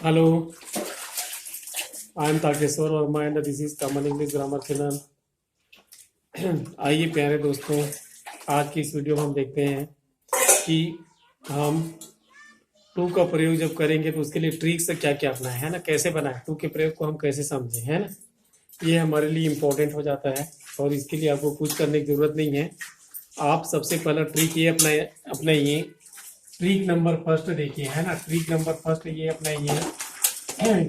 Hello, I am Takeshwar Verma and this is Common English Grammar Channel। आइए प्यारे दोस्तों, आज की इस वीडियो में हम देखते हैं कि हम टू का प्रयोग जब करेंगे तो उसके लिए ट्रिक्स क्या क्या अपनाएं, है ना, कैसे बनाएं, टू के प्रयोग को हम कैसे समझें, है ना। ये हमारे लिए इम्पोर्टेंट हो जाता है और इसके लिए आपको कुछ करने की ज़रूरत नहीं है। आप सबसे पहला ट्रिक ये अपनाइए। ट्रिक नंबर फर्स्ट देखिए, है ना। ट्रिक नंबर फर्स्ट ये अपनाइए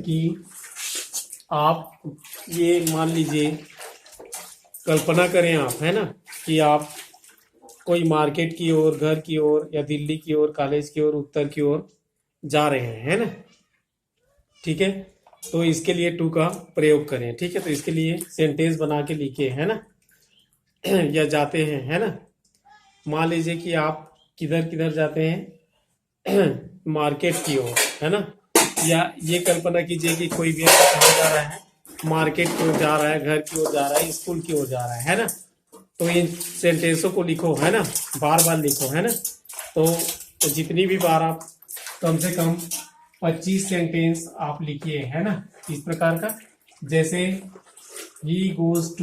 कि आप ये मान लीजिए, कल्पना करें आप, है ना, कि आप कोई मार्केट की ओर, घर की ओर या दिल्ली की ओर, कॉलेज की ओर, उत्तर की ओर जा रहे हैं, है ना। ठीक है, तो इसके लिए टू का प्रयोग करें। ठीक है, तो इसके लिए सेंटेंस बना के लिखिए, है ना। या जाते हैं, है ना। मान लीजिए कि आप किधर किधर जाते हैं, मार्केट की ओर, है ना। या ये कल्पना कीजिए कि कोई व्यक्ति कहाँ जा रहा है, मार्केट की ओर जा रहा है, घर की ओर जा रहा है, स्कूल की ओर जा रहा है ना। तो इन सेंटेंसों को लिखो, है ना, बार बार लिखो, है ना। तो जितनी भी बार आप कम से कम 25 सेंटेंस आप लिखिए, है ना, इस प्रकार का। जैसे ही गोज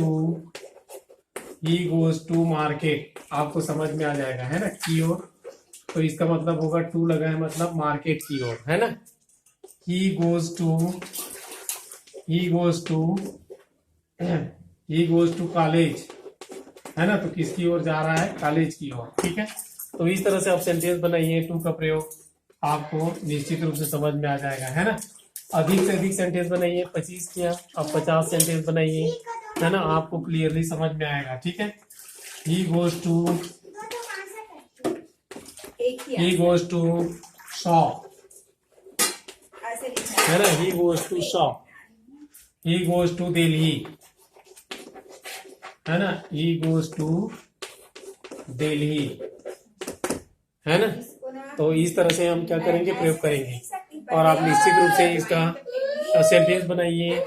टू मार्केट, आपको समझ में आ जाएगा, है ना, की ओर। तो इसका मतलब होगा टू लगा है मतलब मार्केट की ओर, है ना। ही गोज टू कॉलेज, है ना, तो किसकी ओर जा रहा है, कॉलेज की ओर। ठीक है, तो इस तरह से आप सेंटेंस बनाइए। टू का प्रयोग आपको निश्चित रूप से समझ में आ जाएगा, है ना। अधिक से अधिक सेंटेंस बनाइए। 25 किया, अब 50 सेंटेंस बनाइए, है ना, आपको क्लियरली समझ में आएगा। ठीक है, ही गोज टू शॉप, है ना, he goes to shop. He goes to Delhi, है ना, ही गोज टू दिल्ली, है ना। तो इस तरह से हम क्या करेंगे, प्रयोग करेंगे। और आप निश्चित रूप से इसका सेंटेंस बनाइए।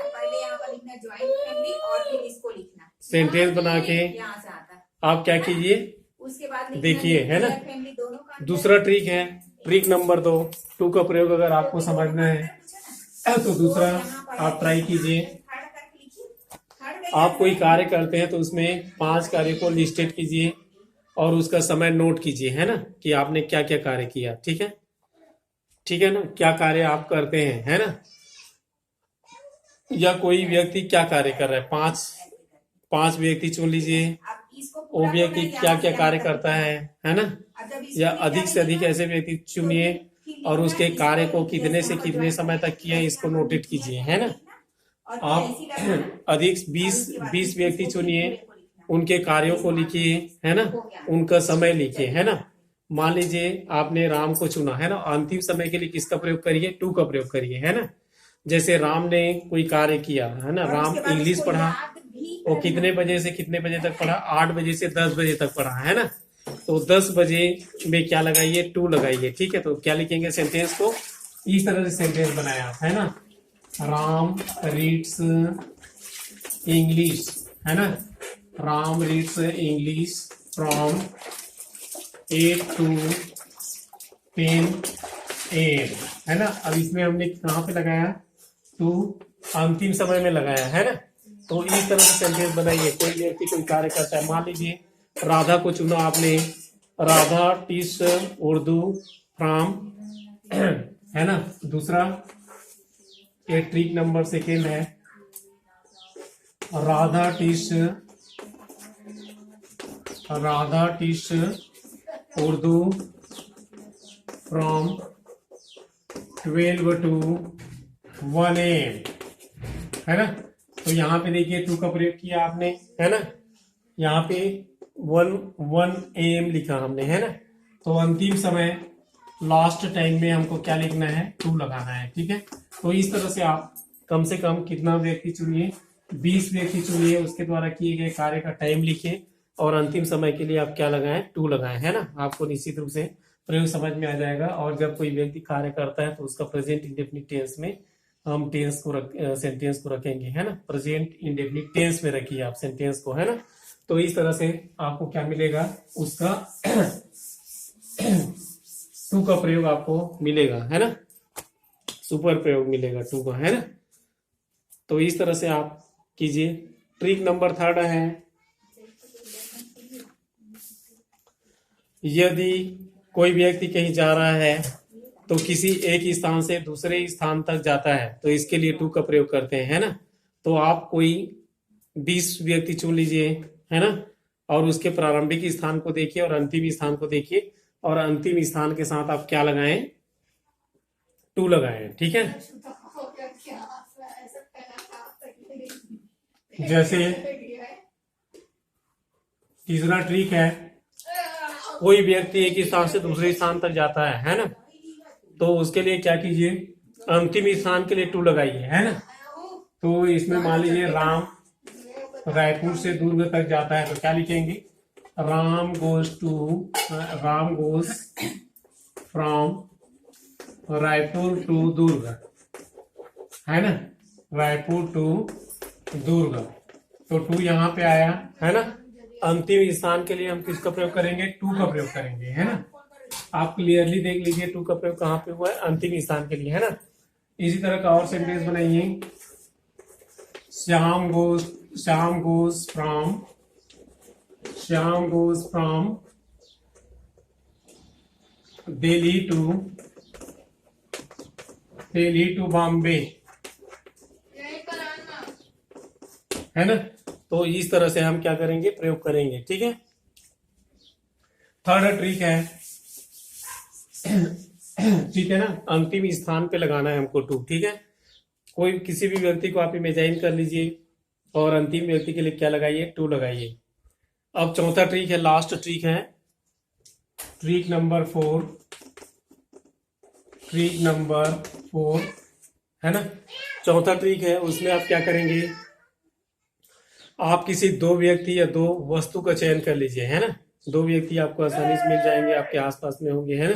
सेंटेंस बना के आप क्या कीजिए, देखिए, है ना। दूसरा ट्रिक है, ट्रिक नंबर 2। टू का प्रयोग अगर आपको समझना है तो दूसरा आप ट्राई कीजिए। आप कोई कार्य करते हैं तो उसमें 5 कार्य को लिस्टेड कीजिए और उसका समय नोट कीजिए, है ना, कि आपने क्या क्या कार्य किया। ठीक है, ठीक है ना, क्या कार्य आप करते हैं, है ना। या कोई व्यक्ति क्या कार्य कर रहा है, पांच व्यक्ति चुन लीजिए, वो व्यक्ति क्या क्या कार्य करता है ना। या अधिक से अधिक ऐसे व्यक्ति चुनिए और उसके कार्य को कितने से कितने समय तक किए इसको नोटेट कीजिए, है ना। आप अधिक 20 व्यक्ति चुनिए, उनके कार्यों को लिखिए, है ना, उनका समय लिखिए, है ना। मान लीजिए आपने राम को चुना, है ना, अंतिम समय के लिए किसका प्रयोग करिए, टू का प्रयोग करिए, है ना। जैसे राम ने कोई कार्य किया, है ना, राम इंग्लिश पढ़ा, वो कितने बजे से कितने बजे तक पढ़ा, 8 बजे से 10 बजे तक पढ़ा, है ना। तो 10 बजे में क्या लगाइए, टू लगाइए। ठीक है, तो क्या लिखेंगे सेंटेंस को, इस तरह से सेंटेंस बनाया, है ना। राम रीड्स इंग्लिश, है ना, Ram reads English from 8 to 10 AM, है ना। अब इसमें हमने कहाँ पे लगाया, टू अंतिम समय में लगाया, है ना। तो इस तरह से सेंटेंस बनाइए। कोई व्यक्ति कोई कार्य करता है, मान लीजिए राधा को चुना आपने, राधा टीच उर्दू फ्रॉम, है ना। दूसरा ये ट्रिक नंबर 2 है, Radha teach Urdu from 12 to 1 AM, है ना। तो यहाँ पे देखिए टू का प्रयोग किया आपने, है ना। यहाँ पे 1 AM लिखा हमने, है ना। तो अंतिम समय, लास्ट टाइम में हमको क्या लिखना है, टू लगाना है। ठीक है, तो इस तरह से आप कम से कम कितना व्यक्ति चुनिए, 20 व्यक्ति चुनिए, उसके द्वारा किए गए कार्य का टाइम लिखिए और अंतिम समय के लिए आप क्या लगाएं, टू लगाएं, है ना। आपको निश्चित रूप से प्रयोग समझ में आ जाएगा। और जब कोई व्यक्ति कार्य करता है तो उसका प्रेजेंट इंडेफिनिट टेंस में हम सेंटेंस को रखेंगे, है ना। प्रेजेंट इंडेफिनिट टेंस में रखिए आप सेंटेंस को, है ना। तो इस तरह से आपको क्या मिलेगा, उसका टू का प्रयोग आपको मिलेगा, है ना। सुपर प्रयोग मिलेगा टू का, है ना। तो इस तरह से आप कीजिए। ट्रिक नंबर 3 है, यदि कोई व्यक्ति कहीं जा रहा है तो किसी एक स्थान से दूसरे स्थान तक जाता है तो इसके लिए टू का प्रयोग करते हैं, है ना। तो आप कोई 20 व्यक्ति चुन लीजिए, है ना, और उसके प्रारंभिक स्थान को देखिए और अंतिम स्थान को देखिए, और अंतिम स्थान के साथ आप क्या लगाएं, टू लगाएं, ठीक है। जैसे तीसरा ट्रिक है, कोई व्यक्ति एक स्थान से दूसरे स्थान तक जाता है ना, तो उसके लिए क्या कीजिए, अंतिम स्थान के लिए टू लगाइए, है ना। तो इसमें मान लीजिए राम रायपुर से दुर्ग तक जाता है तो क्या लिखेंगे, Ram goes from Raipur to Durg, है ना, रायपुर टू दुर्ग। तो टू यहाँ पे आया, है ना। अंतिम स्थान के लिए हम किसका प्रयोग करेंगे, टू का प्रयोग करेंगे, है ना। आप क्लियरली देख लीजिए टू का प्रयोग कहाँ पे हुआ है, अंतिम स्थान के लिए, है ना। इसी तरह का और सेंटेंस बनाइए, Shyam goes from Delhi to Bombay, है ना। तो इस तरह से हम क्या करेंगे, प्रयोग करेंगे, ठीक है। थर्ड ट्रिक है, ठीक है ना, अंतिम स्थान पे लगाना है हमको टू, ठीक है। कोई किसी भी व्यक्ति को आप इमेजाइन कर लीजिए और अंतिम व्यक्ति के लिए क्या लगाइए, टू लगाइए। अब चौथा ट्रिक है, लास्ट ट्रिक है, ट्रिक नंबर 4, है ना। चौथा ट्रिक है, उसमें आप क्या करेंगे, आप किसी 2 व्यक्ति या 2 वस्तु का चयन कर लीजिए, है ना। 2 व्यक्ति आपको आसानी से मिल जाएंगे, आपके आसपास में होंगे, है ना।